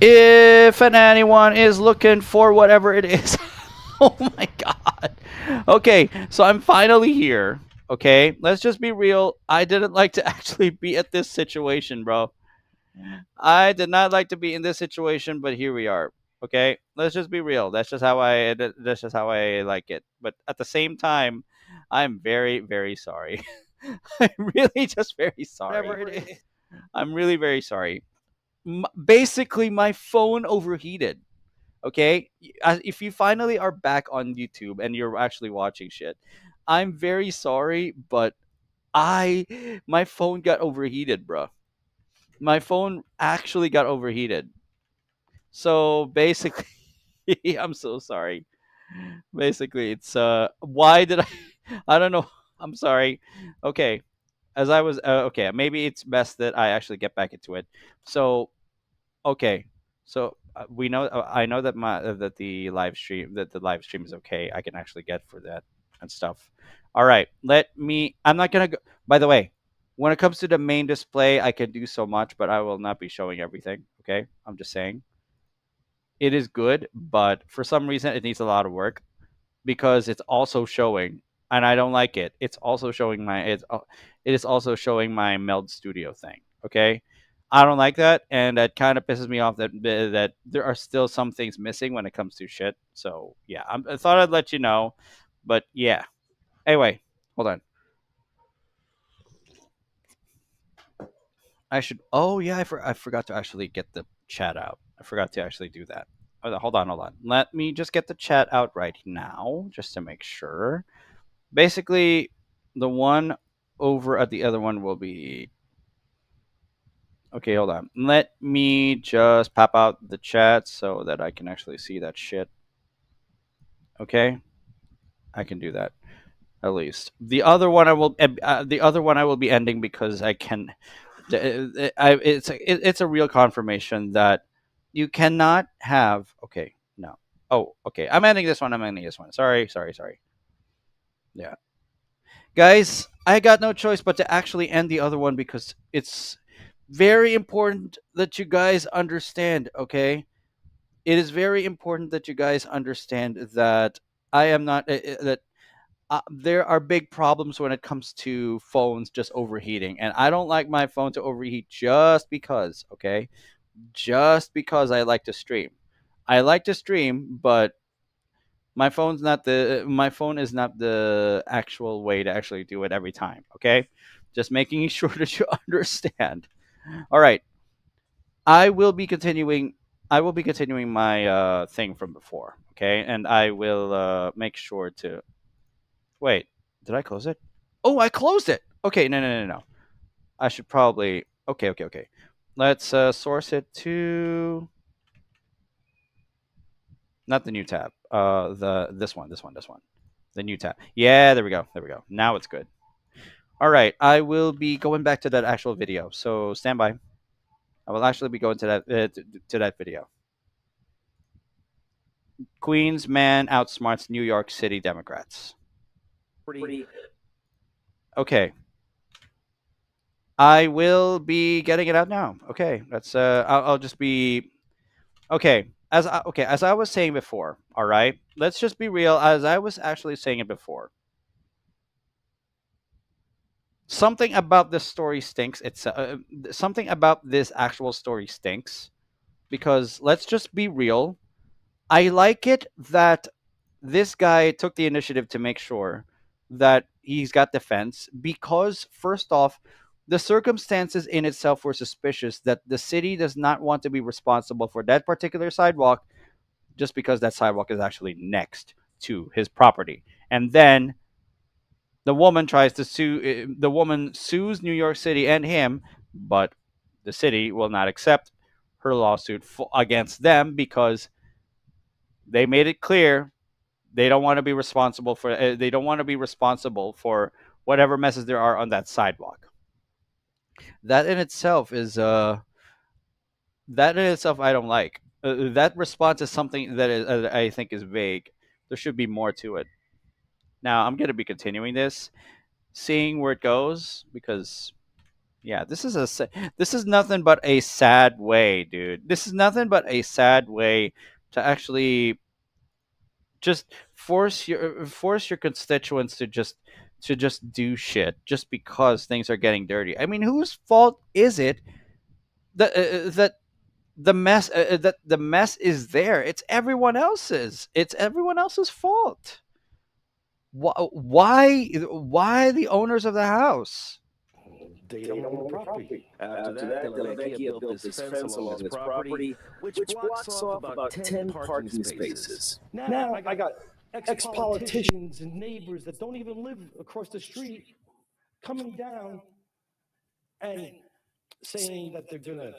If anyone is looking for whatever it is. Oh my god. Okay, so I'm finally here. Okay, let's just be real. I didn't like to actually be at this situation, bro. I did not like to be in this situation, but here we are. Okay, let's just be real. That's just how I like it. But at the same time, I'm very very sorry. I'm really just very sorry. Whatever it is. I'm really very sorry. Basically, my phone overheated. Okay, if you finally are back on YouTube and you're actually watching shit, I'm very sorry, but I my phone got overheated, bro. My phone actually got overheated. So basically, I'm so sorry. Basically, it's why did I? I don't know. I'm sorry. Okay, as I was okay, maybe it's best that I actually get back into it. So okay, so we know. I know that the live stream is okay. I can actually get for that and stuff. All right, let me. I'm not gonna go. By the way, when it comes to the main display, I can do so much, but I will not be showing everything. Okay, I'm just saying it is good, but for some reason it needs a lot of work because it's also showing, and I don't like it. It's also showing it is also showing my Meld Studio thing. Okay, I don't like that, and that kind of pisses me off that there are still some things missing when it comes to shit. So yeah, I thought I'd let you know, but yeah. Anyway, hold on. I should. Oh yeah, I forgot to actually get the chat out. I forgot to actually do that. Hold on, hold on. Let me just get the chat out right now, just to make sure. Basically, the one over at the other one will be okay. Hold on. Let me just pop out the chat so that I can actually see that shit. Okay, I can do that at least. The other one I will be ending because I can. It's a real confirmation that you cannot have. Okay, no. Oh, okay. I'm ending this one. I'm ending this one. Sorry, sorry, sorry. Yeah. Guys, I got no choice but to actually end the other one because it's very important that you guys understand, okay? It is very important that you guys understand that I am not that there are big problems when it comes to phones just overheating, and I don't like my phone to overheat just because, okay? Just because I like to stream. I like to stream, but my phone is not the actual way to actually do it every time, okay? Just making sure that you understand. All right, I will be continuing. I will be continuing my thing from before, okay? And I will make sure to wait. Did I close it? Oh, I closed it. Okay, no, no, no, no. I should probably. Okay, okay, okay. Let's source it to not the new tab. The this one. The new tab. Yeah, there we go. There we go. Now it's good. All right, I will be going back to that actual video. So stand by. I will actually be going to to that video. Queens man outsmarts New York City Democrats. Pretty. Okay, I will be getting it out now. Okay, that's I'll just be okay. As I was saying before. All right, let's just be real. As I was actually saying it before, something about this story stinks. It's something about this actual story stinks because let's just be real. I like it that this guy took the initiative to make sure that he's got defense because, first off, the circumstances in itself were suspicious that the city does not want to be responsible for that particular sidewalk just because that sidewalk is actually next to his property. And then the woman tries to sue, the woman sues New York City and him, but the city will not accept her lawsuit against them because they made it clear they don't want to be responsible for whatever messes there are on that sidewalk. That in itself is that in itself I don't like. That response is something that I think is vague. There should be more to it. Now I'm going to be continuing this, seeing where it goes because Yeah, this is nothing but a sad way, dude. This is nothing but a sad way to actually just force your constituents to just do shit just because things are getting dirty. I mean, whose fault is it that that the mess is there? It's everyone else's. It's everyone else's fault. Why the owners of the house? They don't own the property. After that, Delavecchia built this fence along his property, which blocks off about 10 parking spaces. Now, I got ex-politicians and neighbors that don't even live across the street coming down and saying that they're gonna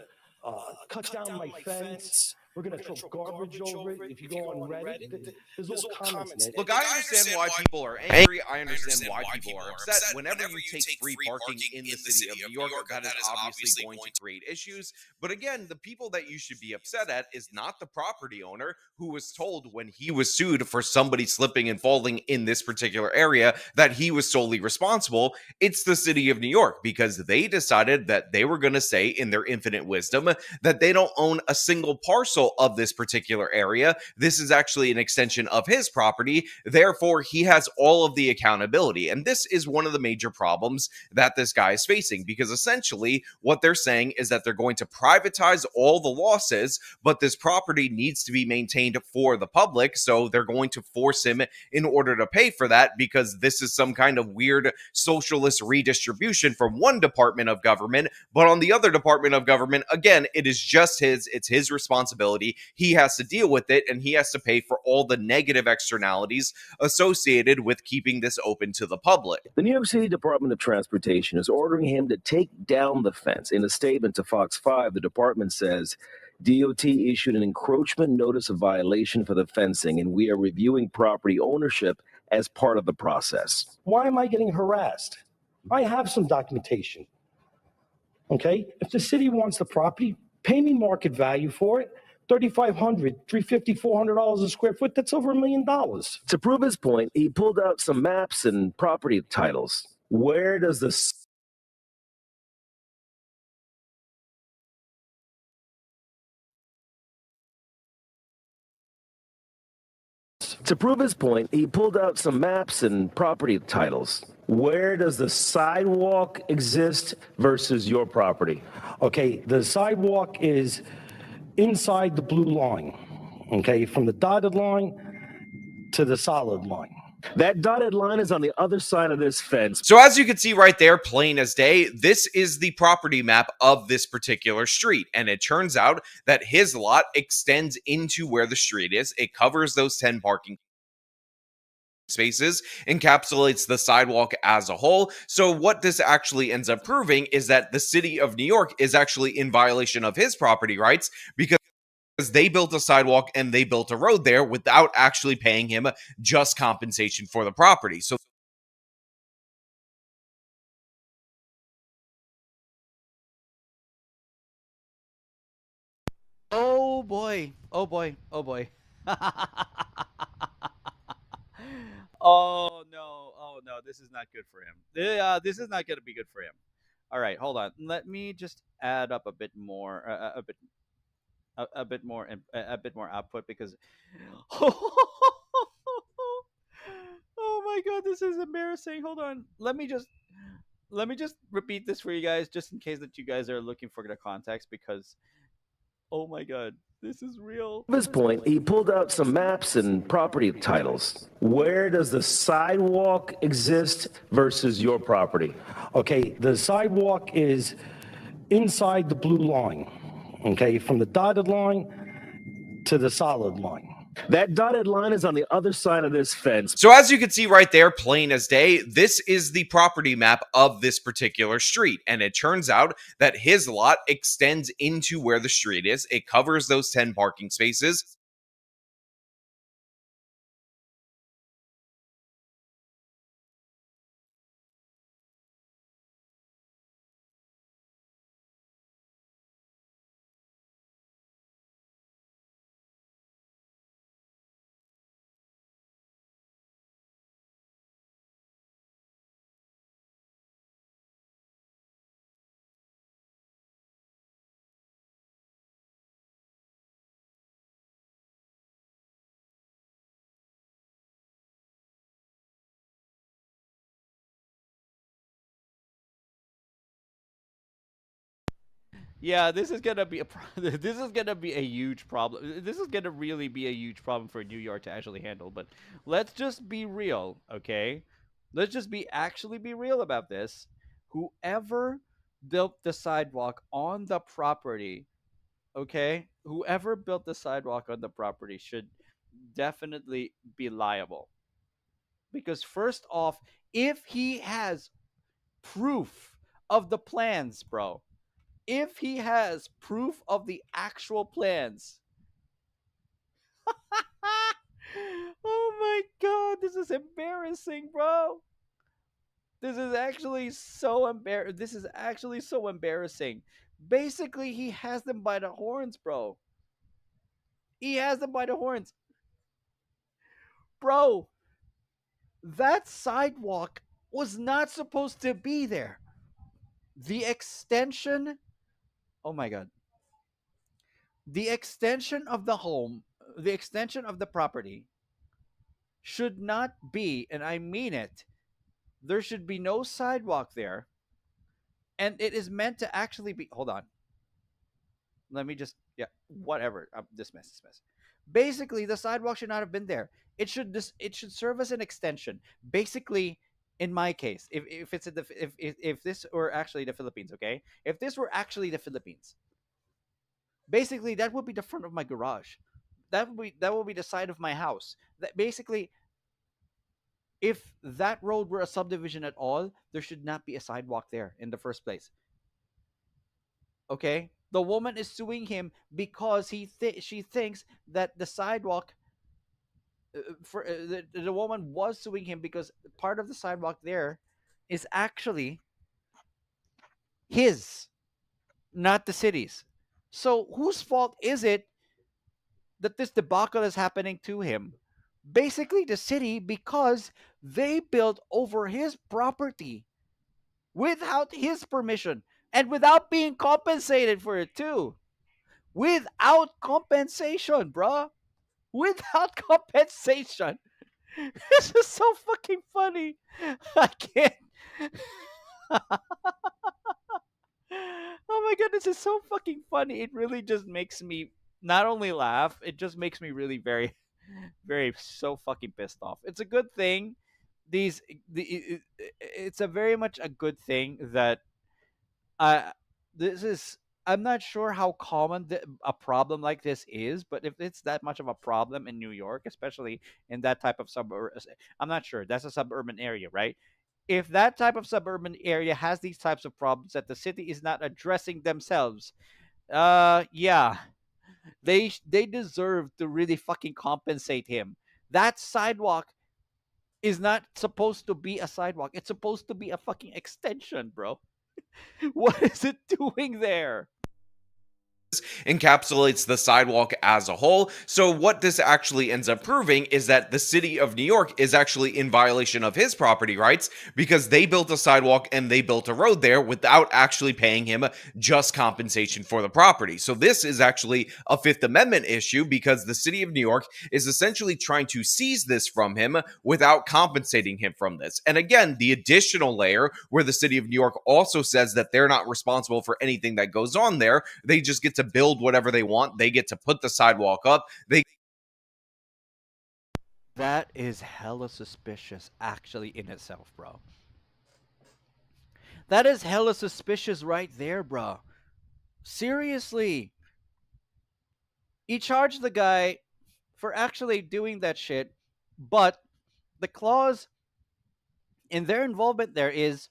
cut down my fence. We're gonna throw garbage over it. If you go on Reddit, there's all comments in it. Look, I understand why people are angry. I understand why people are upset. Whenever you take free parking in the city of New York, that is obviously going to create issues. But again, the people that you should be upset at is not the property owner who was told when he was sued for somebody slipping and falling in this particular area that he was solely responsible. It's the city of New York because they decided that they were going to say, in their infinite wisdom, that they don't own a single parcel of this particular area. This is actually an extension of his property. Therefore, he has all of the accountability. And this is one of the major problems that this guy is facing because essentially what they're saying is that they're going to privatize all the losses, but this property needs to be maintained for the public. So they're going to force him in order to pay for that because this is some kind of weird socialist redistribution from one department of government. But on the other department of government, again, it is just it's his responsibility. He has to deal with it and he has to pay for all the negative externalities associated with keeping this open to the public. The New York City Department of Transportation is ordering him to take down the fence. In a statement to Fox 5, the department says DOT issued an encroachment notice of violation for the fencing, and we are reviewing property ownership as part of the process. Why am I getting harassed? I have some documentation. Okay? If the city wants the property, pay me market value for it. $3,500, $350, $400 a square foot, that's over $1 million. To prove his point, he pulled out some maps and property titles. Where does the To prove his point, he pulled out some maps and property titles. Where does the sidewalk exist versus your property? Okay, the sidewalk is inside the blue line, okay, from the dotted line to the solid line. That dotted line is on the other side of this fence. So as you can see right there, plain as day, this is the property map of this particular street. And it turns out that his lot extends into where the street is. It covers those 10 parking spaces, encapsulates the sidewalk as a whole. So what this actually ends up proving is that the city of New York is actually in violation of his property rights because they built a sidewalk and they built a road there without actually paying him just compensation for the property. So Oh boy. Oh boy. Oh boy. Oh no. Oh no. This is not good for him. This is not going to be good for him. All right, hold on. Let me just add up a bit more, a bit more, a bit more output because. Oh my god, this is embarrassing. Hold on. Let me just repeat this for you guys, just in case that you guys are looking for the context because. Oh my god, this is real. At this point, he pulled out some maps and property titles. Where does the sidewalk exist versus your property? Okay, the sidewalk is inside the blue line, okay, from the dotted line to the solid line. That dotted line is on the other side of this fence. So as you can see right there, plain as day, this is the property map of this particular street. And it turns out that his lot extends into where the street is. It covers those 10 parking spaces. Yeah, this is gonna be this is gonna be a huge problem. This is gonna really be a huge problem for New York to actually handle. But let's just be real, okay? Let's just be real about this. Whoever built the sidewalk on the property, okay? Whoever built the sidewalk on the property should definitely be liable. Because first off, if he has proof of the plans, bro, if he has proof of the actual plans. Oh my god, this is embarrassing, bro. This is actually so embarrassing. Basically, he has them by the horns, bro. He has them by the horns. Bro, that sidewalk was not supposed to be there. The extension, oh my god. The extension of the home, the extension of the property should not be, and I mean it, there should be no sidewalk there. And it is meant to actually be. Hold on. Let me just. Yeah, whatever. Dismiss. Basically, the sidewalk should not have been there. It should serve as an extension. Basically, in my case, if it's in the if this were actually the Philippines, okay, if this were actually the Philippines, basically that would be the front of my garage. That would be the side of my house. That basically, if that road were a subdivision at all, there should not be a sidewalk there in the first place. Okay? The woman is suing him because she thinks that the sidewalk the woman was suing him because part of the sidewalk there is actually his, not the city's. So whose fault is it that this debacle is happening to him? Basically the city, because they built over his property without his permission and without being compensated for it too. Without compensation, bruh. Without compensation. This is so fucking funny. I can't. Oh my god, this is so fucking funny. It really just makes me not only laugh, it just makes me really very, very so fucking pissed off. It's a good thing. These, it's a very much a good thing that I this is I'm not sure how common a problem like this is, but if it's that much of a problem in New York, especially in that type of suburb, I'm not sure. That's a suburban area, right? If that type of suburban area has these types of problems that the city is not addressing themselves, yeah, they deserve to really fucking compensate him. That sidewalk is not supposed to be a sidewalk. It's supposed to be a fucking extension, bro. What is it doing there? encapsulates the sidewalk as a whole. So what this actually ends up proving is that the city of New York is actually in violation of his property rights because they built a sidewalk and they built a road there without actually paying him just compensation for the property. So this is actually a Fifth Amendment issue because the city of New York is essentially trying to seize this from him without compensating him from this. And again, the additional layer where the city of New York also says that they're not responsible for anything that goes on there. They just get to build whatever they want. They get to put the sidewalk up. That is hella suspicious, actually, in itself, bro. That is hella suspicious right there, bro. Seriously. He charged the guy for actually doing that shit, but the clause in their involvement there is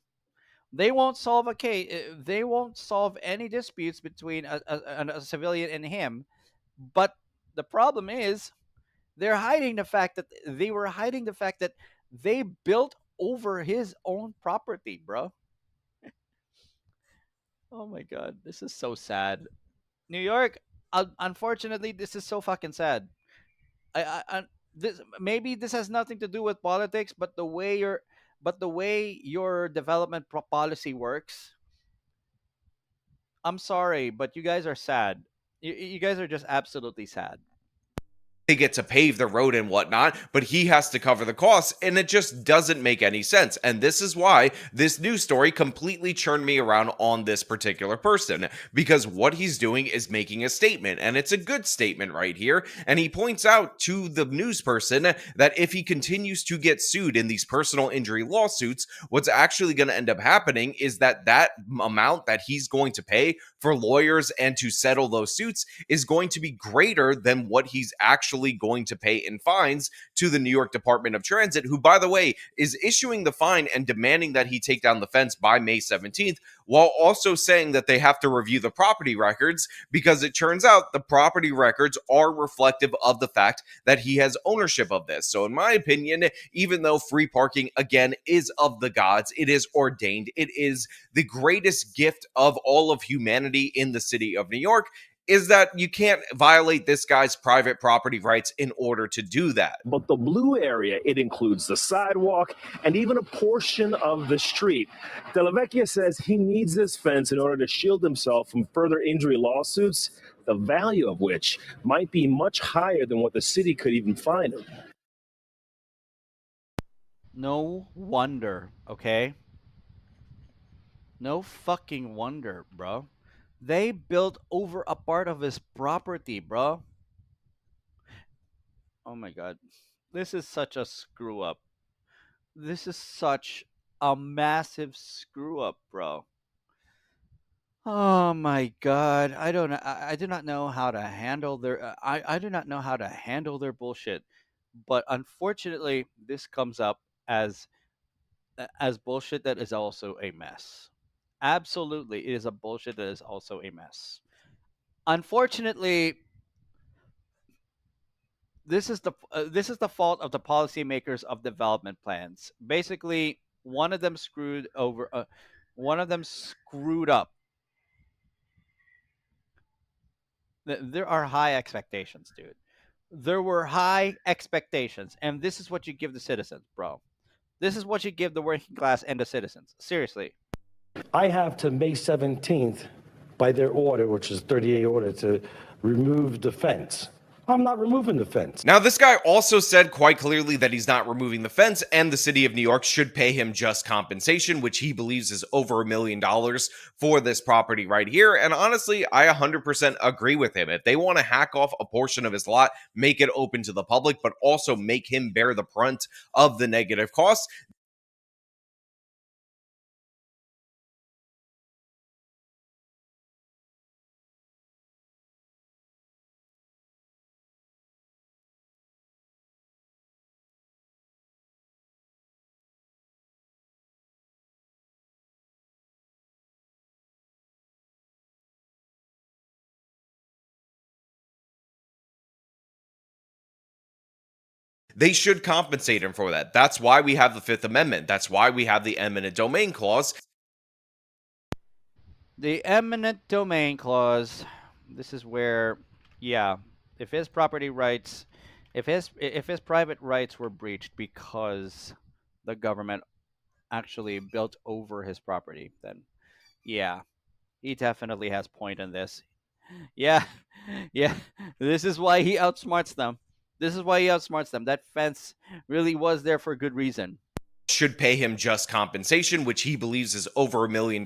they won't solve a case. They won't solve any disputes between a civilian and him. But the problem is they were hiding the fact that they built over his own property, bro. Oh my god, this is so sad. New York, unfortunately, this is so fucking sad. I this maybe this has nothing to do with politics, but the way your development policy works. I'm sorry, but you guys are sad. You guys are just absolutely sad. they get to pave the road and whatnot, but he has to cover the costs, and it just doesn't make any sense. And this is why this news story completely churned me around on this particular person, because what he's doing is making a statement, and it's a good statement right here. And he points out to the news person that if he continues to get sued in these personal injury lawsuits, what's actually going to end up happening is that amount that he's going to pay for lawyers and to settle those suits is going to be greater than what he's actually going to pay in fines to the New York Department of Transit, who, by the way, is issuing the fine and demanding that he take down the fence by May 17th, while also saying that they have to review the property records, because it turns out the property records are reflective of the fact that he has ownership of this. So in my opinion, even though free parking, again, is of the gods, it is ordained, it is the greatest gift of all of humanity in the city of New York, is that you can't violate this guy's private property rights in order to do that. But the blue area, it includes the sidewalk and even a portion of the street. Della Vecchia says he needs this fence in order to shield himself from further injury lawsuits, the value of which might be much higher than what the city could even fine him. No wonder, okay? No fucking wonder, bro. They built over a part of his property, bro. Oh my god. This is such a screw up. This is such a massive screw up, bro. Oh my god. I don't know. I do not know how to handle their I do not know how to handle their bullshit. But unfortunately, this comes up as bullshit that is also a mess. Absolutely, it is a bullshit that is also a mess. Unfortunately, this is the fault of the policymakers of development plans. Basically, one of them screwed over. One of them screwed up. There are high expectations, dude. There were high expectations, and this is what you give the citizens, bro. This is what you give the working class and the citizens. Seriously. I have to May 17th, by their order, which is 38 order, to remove the fence. I'm not removing the fence. Now, this guy also said quite clearly that he's not removing the fence, and the city of New York should pay him just compensation, which he believes is over $1 million for this property right here. And honestly, I 100% agree with him. If they want to hack off a portion of his lot, make it open to the public, but also make him bear the brunt of the negative costs, they should compensate him for that. That's why we have the Fifth Amendment. That's why we have the eminent domain clause. The eminent domain clause. This is where, yeah, if his property rights, if his private rights were breached because the government actually built over his property, then yeah, he definitely has point in this. Yeah, yeah. This is why he outsmarts them. This is why he outsmarts them. That fence really was there for good reason. Should pay him just compensation, which he believes is over $1 million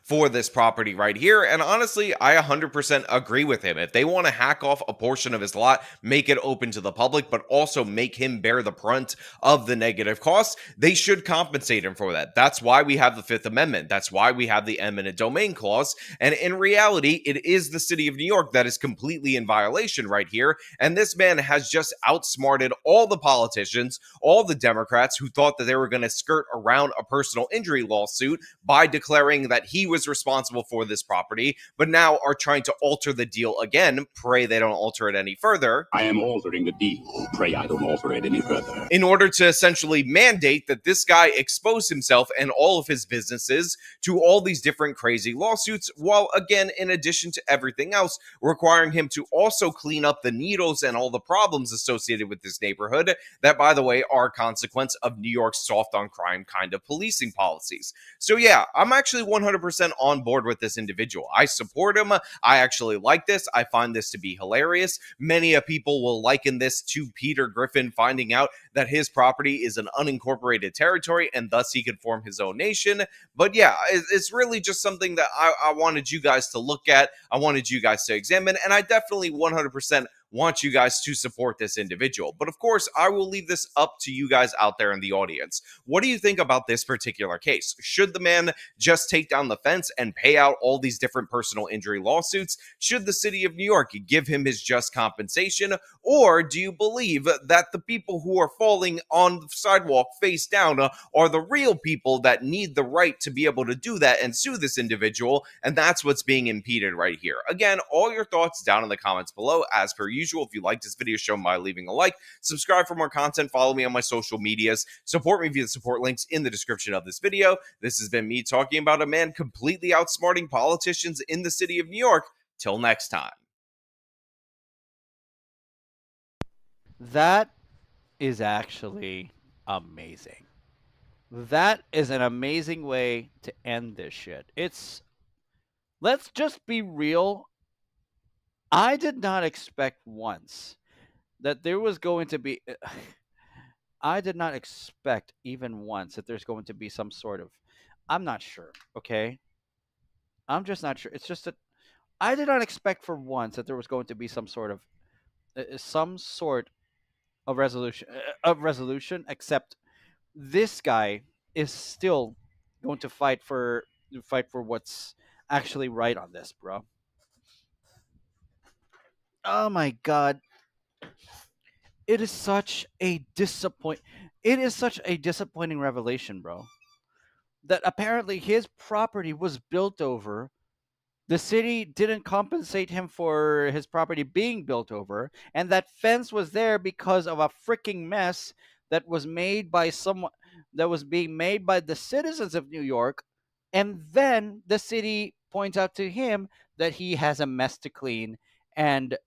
for this property right here. And honestly, I 100% agree with him. If they want to hack off a portion of his lot, make it open to the public, but also make him bear the brunt of the negative costs, they should compensate him for that. That's why we have the Fifth Amendment. That's why we have the eminent domain clause. And in reality, it is the city of New York that is completely in violation right here. And this man has just outsmarted all the politicians, all the Democrats who thought that they were going to skirt around a personal injury lawsuit by declaring that he was responsible for this property, but now are trying to alter the deal again. Pray they don't alter it any further. I am altering the deal. Pray I don't alter it any further. In order to essentially mandate that this guy expose himself and all of his businesses to all these different crazy lawsuits, while again, in addition to everything else, requiring him to also clean up the needles and all the problems associated with this neighborhood that, by the way, are a consequence of New York's soft soft on crime kind of policing policies. So yeah, I'm actually 100% on board with this individual. I support him. I actually like this. I find this to be hilarious. Many people will liken this to Peter Griffin finding out that his property is an unincorporated territory and thus he could form his own nation. But yeah, it's really just something that I wanted you guys to look at. I wanted you guys to examine, and I definitely 100% want you guys to support this individual. But of course, I will leave this up to you guys out there in the audience. What do you think about this particular case? Should the man just take down the fence and pay out all these different personal injury lawsuits? Should the city of New York give him his just compensation? Or do you believe that the people who are falling on the sidewalk face down are the real people that need the right to be able to do that and sue this individual? And that's what's being impeded right here. Again, all your thoughts down in the comments below. As per usual, if you like this video, show them by leaving a like, subscribe for more content, follow me on my social medias, support me via the support links in the description of this video. This has been me talking about a man completely outsmarting politicians in the city of New York. Till next time. That is actually amazing. That is an amazing way to end this shit. Let's just be real. I did not expect once that there was going to be. I did not expect even once that there's going to be some sort of. I'm not sure. Okay. I'm just not sure. It's just that I did not expect for once that there was going to be some sort of resolution. Except this guy is still going to fight for what's actually right on this, bro. Oh my god. It is such a disappointing revelation, bro. That apparently his property was built over. The city didn't compensate him for his property being built over, and that fence was there because of a freaking mess that was made by someone that was being made by the citizens of New York, and then the city points out to him that he has a mess to clean, and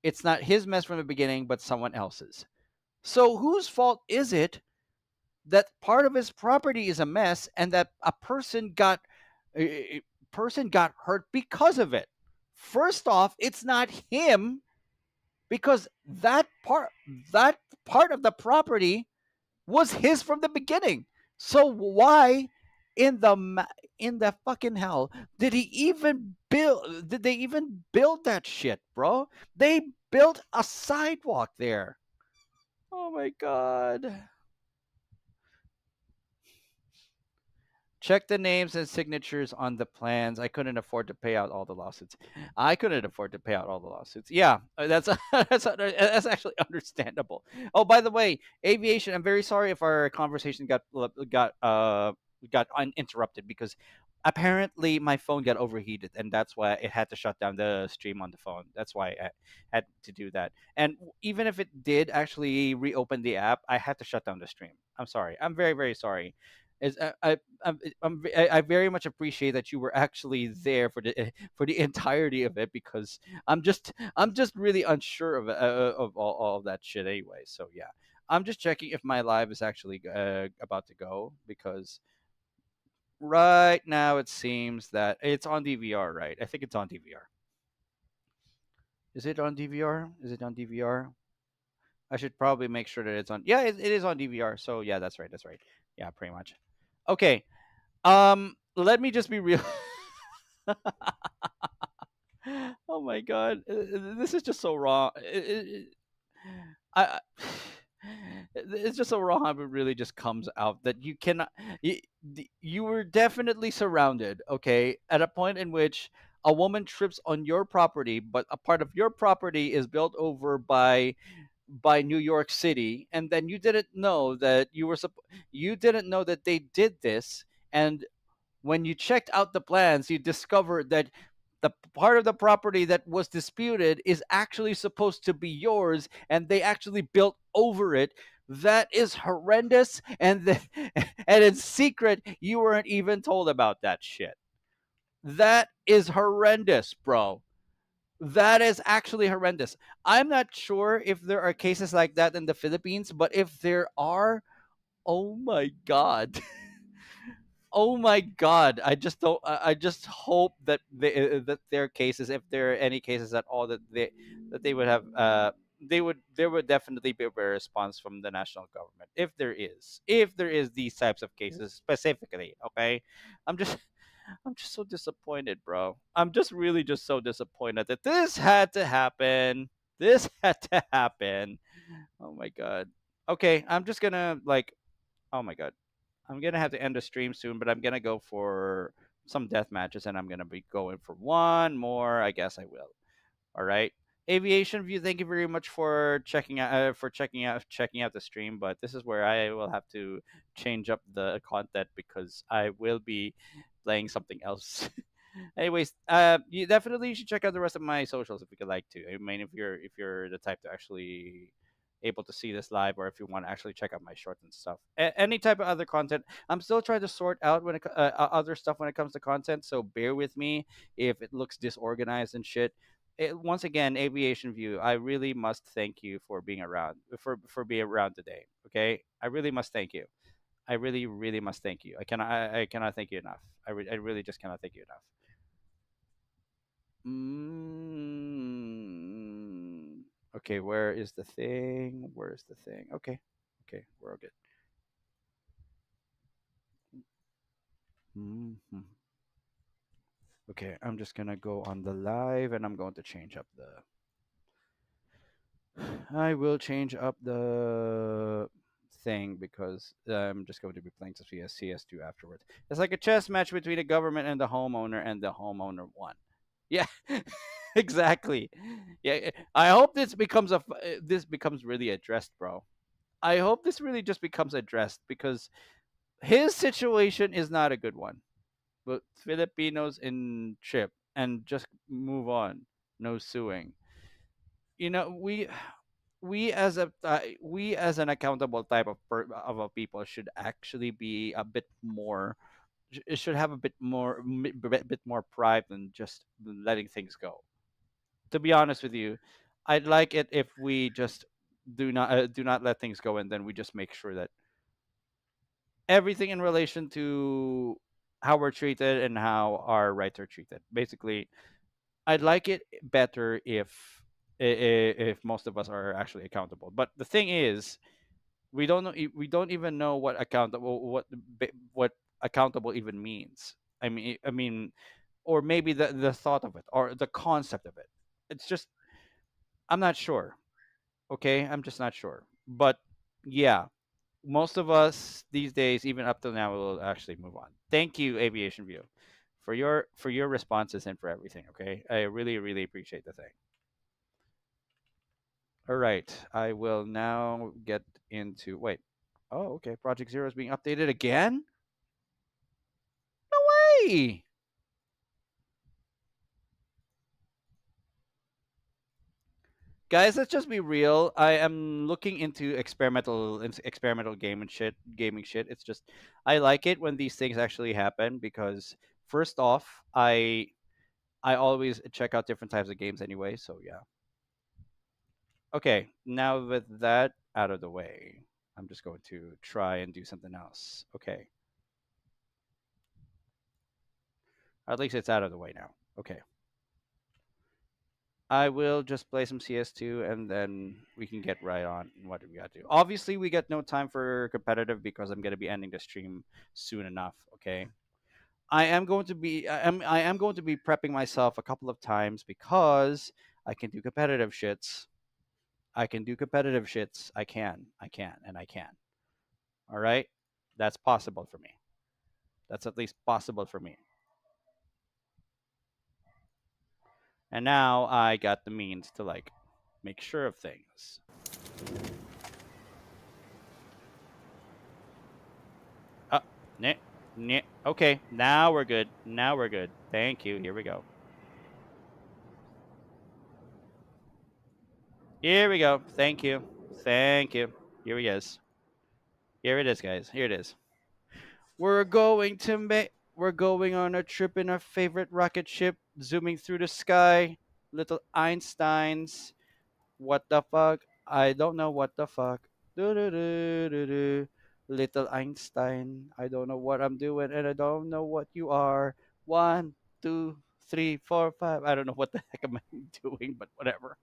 it's not his mess from the beginning, but someone else's. So whose fault is it that part of his property is a mess and that a person got hurt because of it? First off, it's not him because that part of the property was his from the beginning. So why in the fucking hell did they even build that shit, bro? They built a sidewalk there. Oh my god. Check the names and signatures on the plans. I couldn't afford to pay out all the lawsuits. Yeah, that's that's actually understandable. Oh, by the way, aviation. I'm very sorry if our conversation got uninterrupted because apparently my phone got overheated and that's why it had to shut down the stream on the phone. That's why I had to do that. And even if it did actually reopen the app, I had to shut down the stream. I'm sorry. I'm very, very sorry. I very much appreciate that you were actually there for the entirety of it because I'm just really unsure of all of that shit anyway. So yeah, I'm just checking if my live is actually about to go because right now it seems that it's on DVR. Right, I think it's on DVR. Is it on DVR? Is it on DVR? I should probably make sure that it's on. Yeah, it is on DVR. So yeah, that's right. That's right. Yeah, pretty much. Okay. Let me just be real. Oh my god, this is just so wrong. I it's just so wrong how it really just comes out that you cannot. You were definitely surrounded. Okay, at a point in which a woman trips on your property, but a part of your property is built over by New York City, and then you didn't know that you didn't know that they did this, and when you checked out the plans, you discovered that the part of the property that was disputed is actually supposed to be yours, and they actually built over it. That is horrendous, and and in secret, you weren't even told about that shit. That is horrendous, bro. That is actually horrendous. I'm not sure if there are cases like that in the Philippines, but if there are, Oh my god. Oh my god. I just don't I just hope that that their cases, if there are any cases at all, that they would have there would definitely be a response from the national government if there is these types of cases specifically. Okay, I'm just I'm just so disappointed, bro. I'm just really just so disappointed that this had to happen. This had to happen. Oh my god. Okay, I'm just gonna like. Oh my god. I'm gonna have to end the stream soon, but I'm gonna go for some death matches, and I'm gonna be going for one more. I guess I will. All right. Aviation View, thank you very much for checking out the stream. But this is where I will have to change up the content because I will be playing something else. Anyways, you definitely should check out the rest of my socials if you could like to. I mean, if you're the type to actually able to see this live, or if you want to actually check out my shorts and stuff, any type of other content. I'm still trying to sort out other stuff when it comes to content. So bear with me if it looks disorganized and shit. Once again, Aviation View, I really must thank you for being around for being around today. Okay, I really must thank you. I really must thank you. I cannot thank you enough. I really just cannot thank you enough. Okay, where is the thing? Where is the thing? Okay, okay, we're all good. Mhm. Okay, I'm just gonna go on the live, and I'm going to change up the. I will change up the thing because I'm just going to be playing some CS2 afterwards. It's like a chess match between the government and the homeowner won. Yeah, exactly. Yeah, I hope this becomes really addressed, bro. I hope this really just becomes addressed because his situation is not a good one. But Filipinos in chip and just move on. No suing. You know, we as an accountable type of a people should actually be a bit more. It should have a bit more pride than just letting things go. To be honest with you, I'd like it if we just do not let things go, and then we just make sure that everything in relation to how we're treated and how our rights are treated. Basically, I'd like it better if most of us are actually accountable. But the thing is, we don't even know what accountable even means. I mean, or maybe the thought of it or the concept of it. It's just I'm not sure. Okay, I'm just not sure. But yeah, most of us these days, even up till now, will actually move on. Thank you, Aviation View, for your responses and for everything. Okay, I really appreciate the thing. All right, I will now get into wait. Oh, okay. Project Zero is being updated again. No way. Guys, let's just be real. I am looking into experimental gaming shit. It's just I like it when these things actually happen because first off, I always check out different types of games anyway, so yeah. Okay, now with that out of the way, I'm just going to try and do something else. Okay. At least it's out of the way now. Okay. I will just play some CS2 and then we can get right on what we got to do. Obviously, we got no time for competitive because I'm going to be ending the stream soon enough, okay? I am going to be prepping myself a couple of times because I can do competitive shits. I can do competitive shits. I can. All right? That's possible for me. That's at least possible for me. And now I got the means to like make sure of things. Nah, nah. Okay, now we're good. Now we're good. Thank you. Here we go. Here we go. Thank you. Thank you. Here he is. Here it is, guys. Here it is. We're going on a trip in our favorite rocket ship, zooming through the sky. Little Einsteins. What the fuck? I don't know what the fuck. Do do do do do. Little Einstein. I don't know what I'm doing, and I don't know what you are. 1, 2, 3, 4, 5. I don't know what the heck am I doing, but whatever.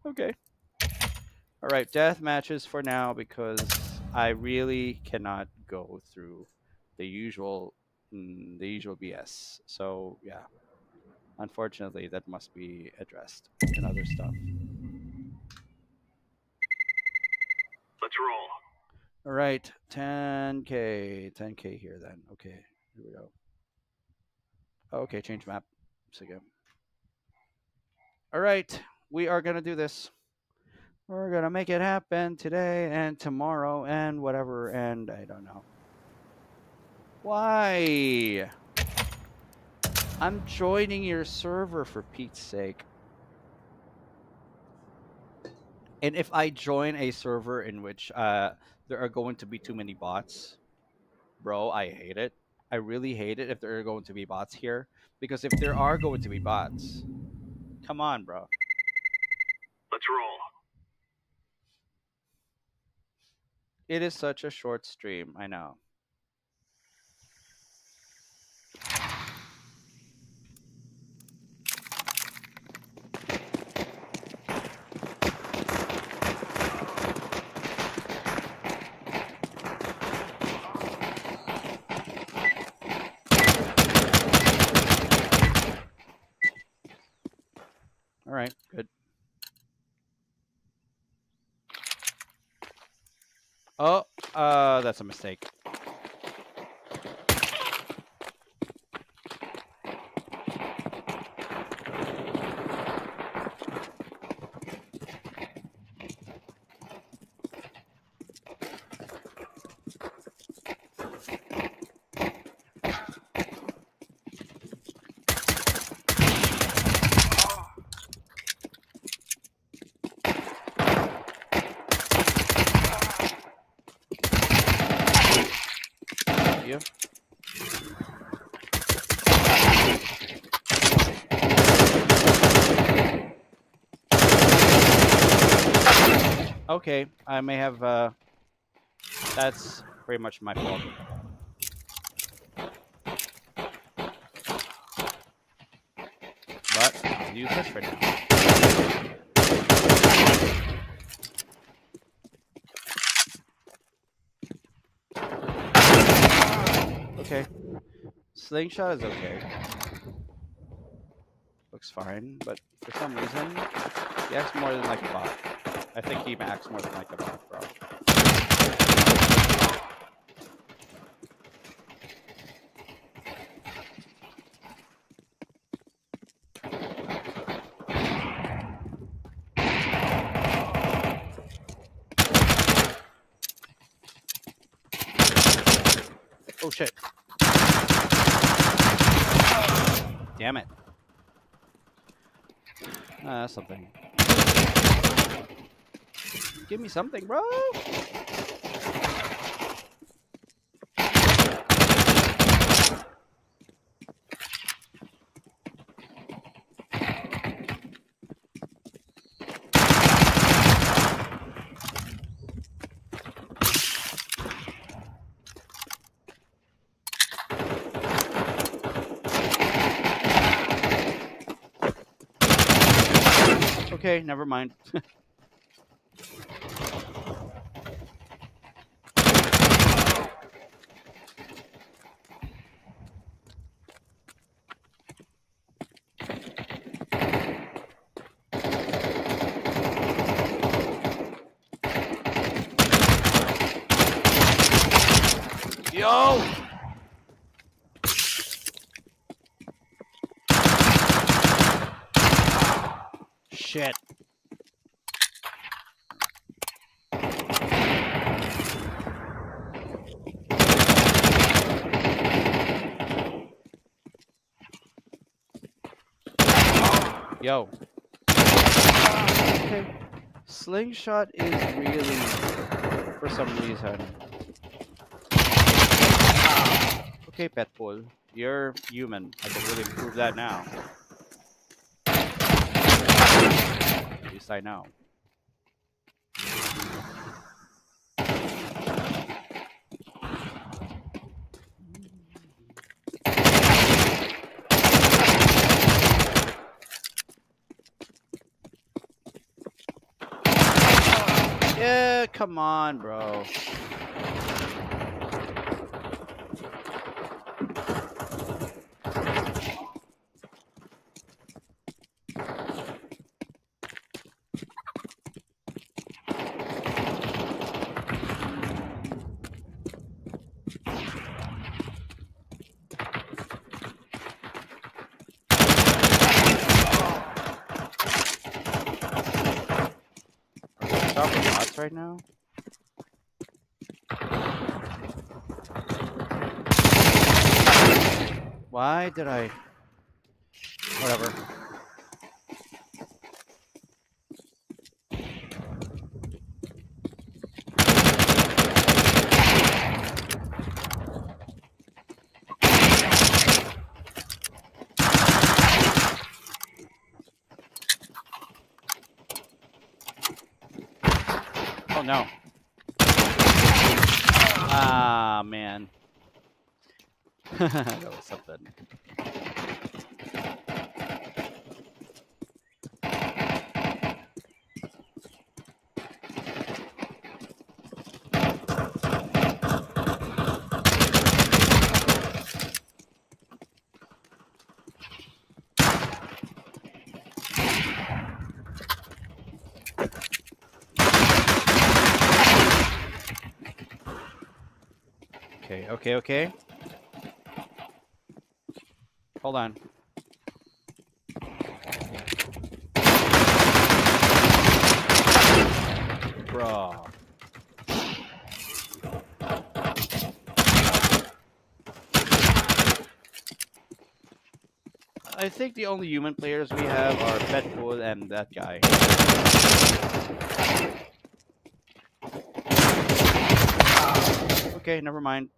Okay. All right, death matches for now because I really cannot go through the usual BS. So yeah, unfortunately, that must be addressed in other stuff. Let's roll. All right, 10K here then. Okay, here we go. Okay, change map. So again. All right, we are gonna do this. We're gonna make it happen today and tomorrow and whatever, and I don't know. Why? I'm joining your server for Pete's sake. And if I join a server in which there are going to be too many bots, bro, I hate it. I really hate it if there are going to be bots here. Because if there are going to be bots, come on, bro. Let's roll. It is such a short stream, I know. All right, good. Oh, that's a mistake. You. Okay, I may have, that's pretty much my fault. But I'll use this for now. Okay. Slingshot is okay. Looks fine, but for some reason, he acts more than like a bot. I think he acts more than like a bot, bro. Oh shit. Damn it. That's something. Give me something, bro. Okay, never mind. Yo! Shit. Yo. Okay. Slingshot is really, for some reason. Okay, Petbull. You're human. I can really improve that now. At least I know. Come on, bro. Dropping bots right now. Why did I? Whatever. Oh no. Ah, man. That was something. Okay. Hold on. Bro. I think the only human players we have are Petpool and that guy. Okay, never mind.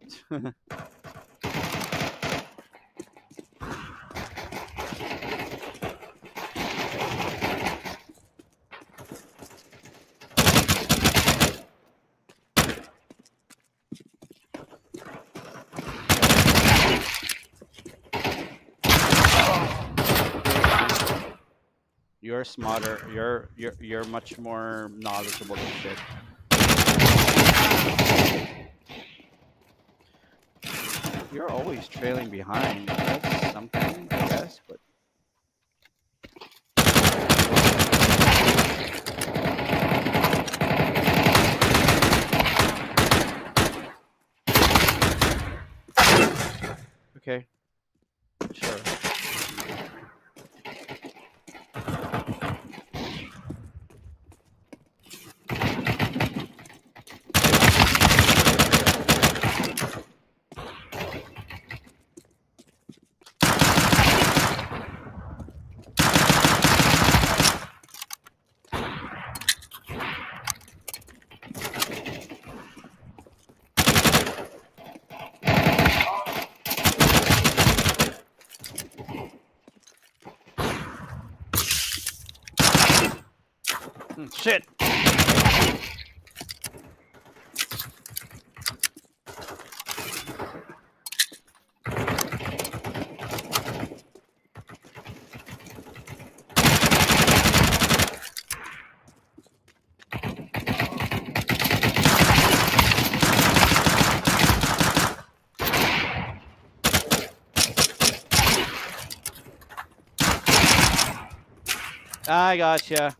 You're smarter. You're much more knowledgeable than shit. You're always trailing behind. That's something, I guess, but okay. Sure. Shit. I gotcha.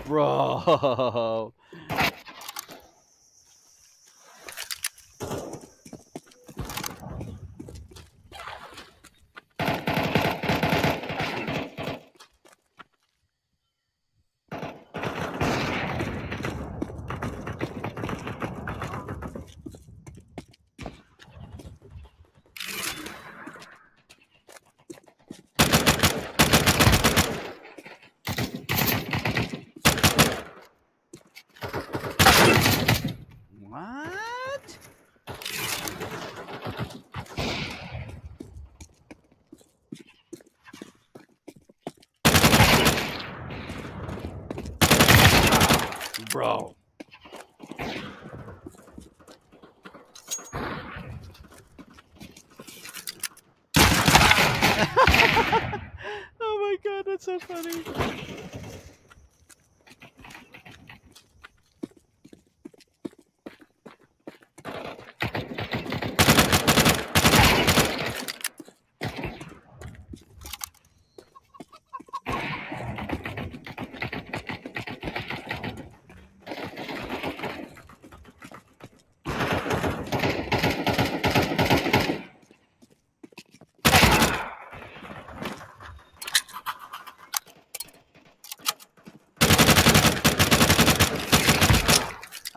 Bro. bro. Oh my god, that's so funny.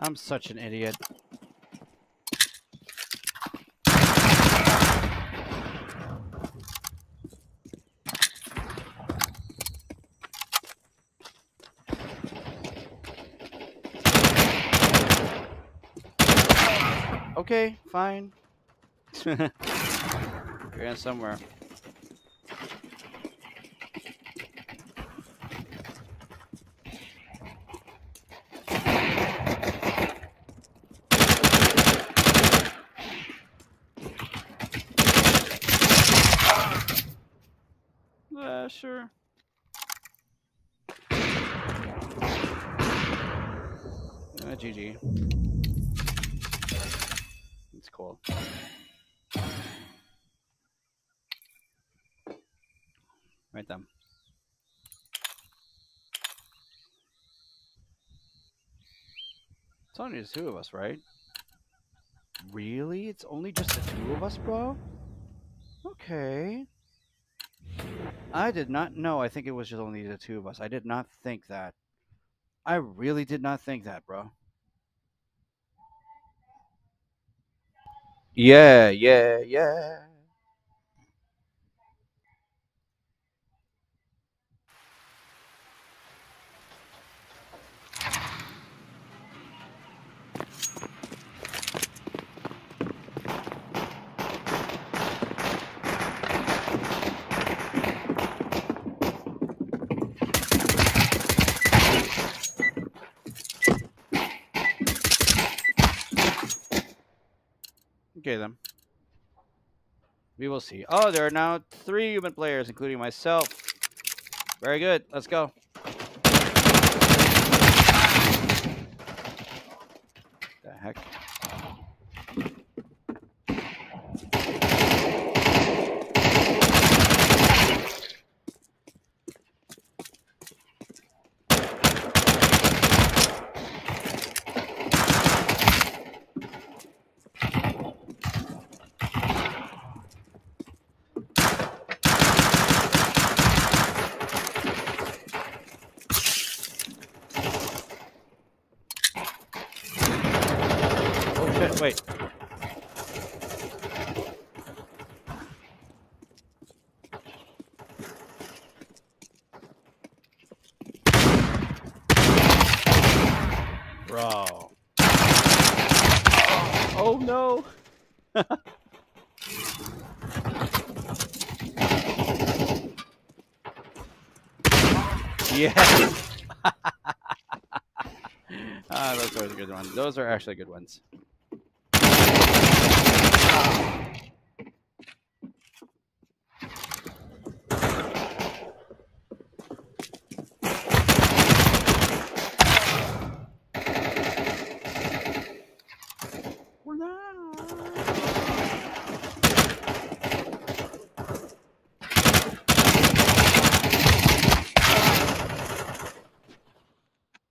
I'm such an idiot. Okay, fine. You're in somewhere. Sure. GG. It's cool. Right then. It's only the two of us, right? Really? It's only just the two of us, bro? Okay. I did not know. I think it was just only the two of us. I did not think that. I really did not think that, bro. Yeah. Okay, then. We will see. Oh, there are now 3 human players, including myself. Very good. Let's go. The heck? Wait. Bro. Oh no. Yes. Those are the good ones. Those are actually good ones.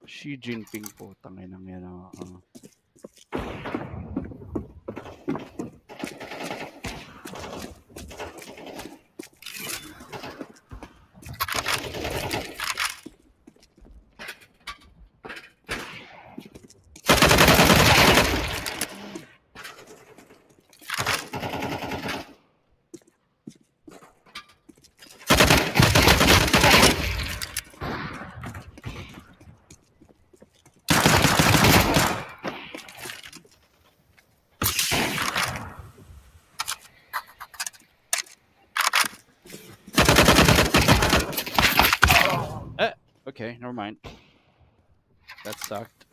Xi Jinping po, tanginang yan. Okay, never mind. That sucked.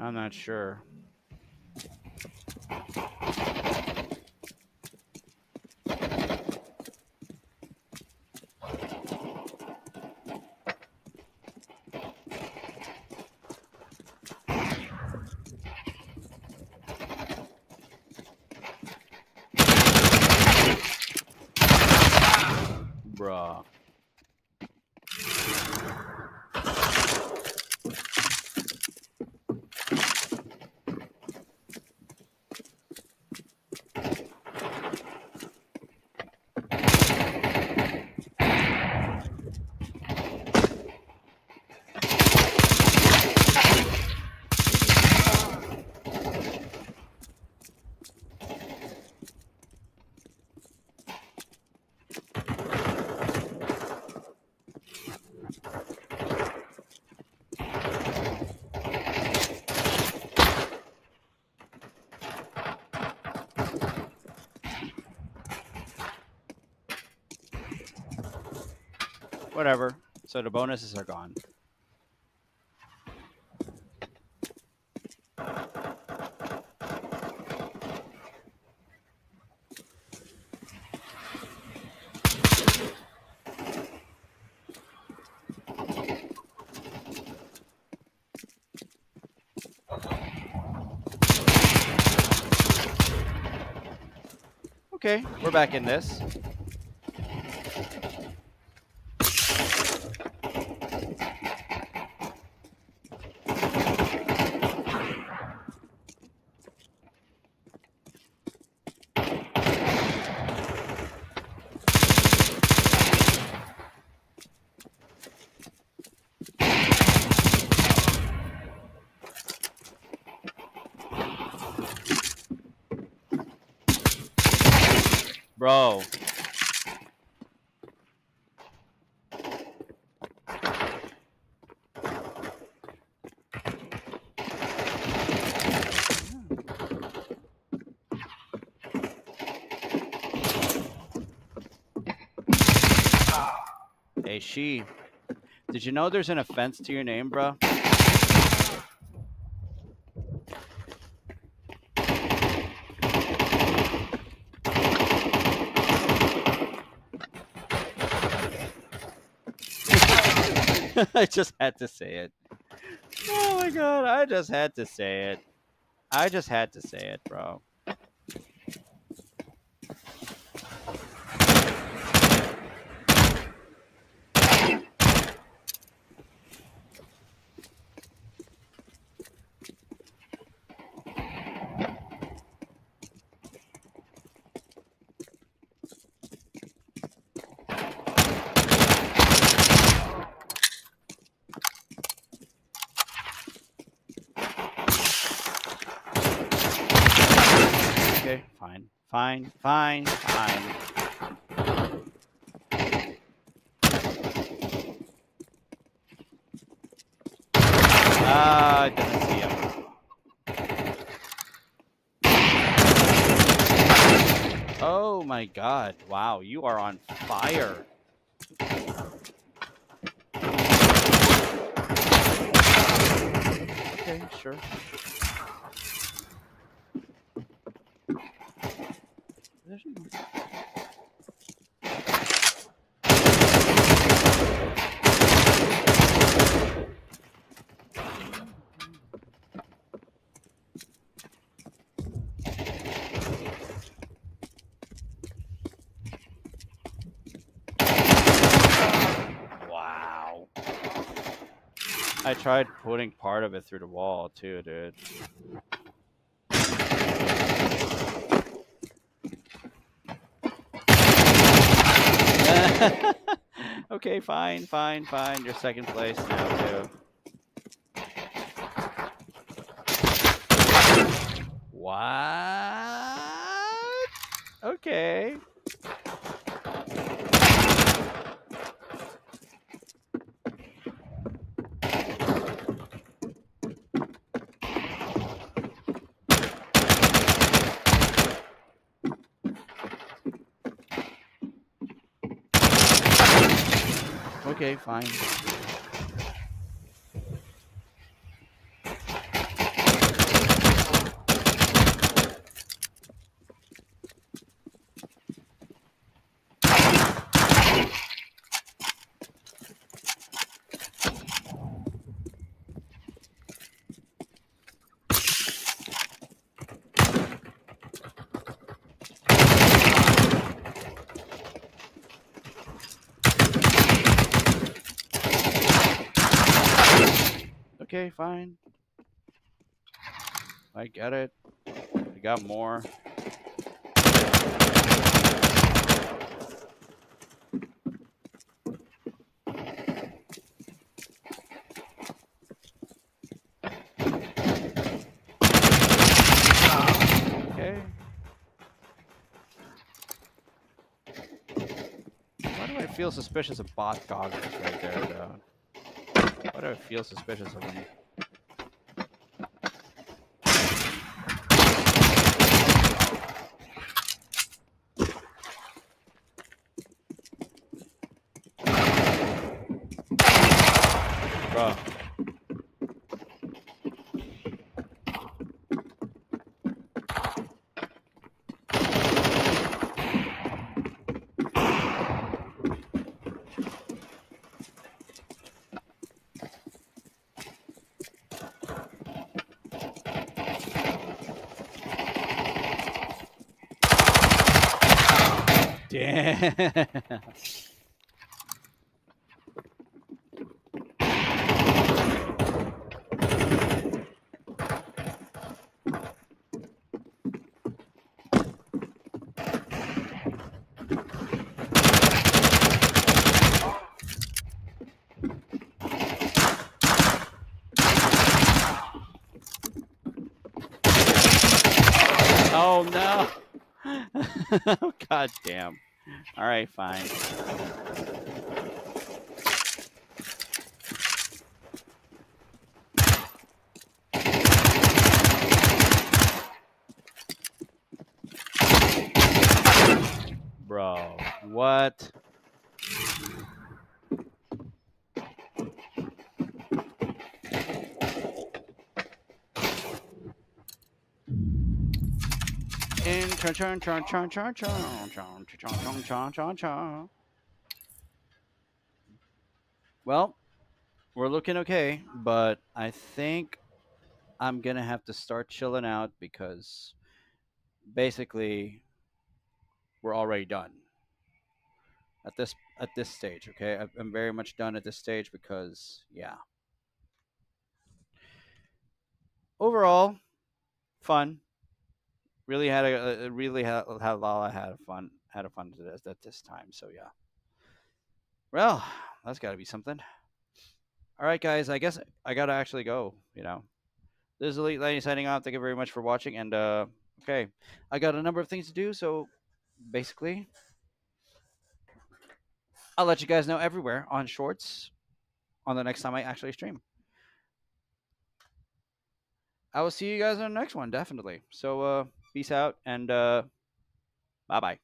I'm not sure. Bruh. Whatever. So the bonuses are gone. Okay, we're back in this. Bro. Hey, she. Did you know there's an offense to your name, bro? I just had to say it. Oh my god, I just had to say it. I just had to say it, bro. Okay, fine. Fine, fine, fine. I didn't see him. Oh my god. Wow, you are on fire. Okay, sure. There's no... Wow. I tried putting part of it through the wall too, dude. Okay, fine, fine, fine. You're second place now too. What? Okay. Okay, fine. Okay, fine. I get it. We got more. Okay. Why do I feel suspicious of bot goggles right there, though? Why do I feel suspicious of them? Bro. Damn. Oh no. God damn. All right, fine. Bro, what? Well, we're looking okay, but I think I'm gonna have to start chilling out because basically we're already done at this stage. Okay, I'm very much done at this stage because yeah. Overall, fun. Really had had a lot. I had a fun at this time. So yeah. Well, that's got to be something. All right, guys. I guess I gotta actually go. You know, this is Elite Lady signing off. Thank you very much for watching. And okay, I got a number of things to do. So basically, I'll let you guys know everywhere on Shorts on the next time I actually stream. I will see you guys on the next one, definitely. So peace out and bye bye.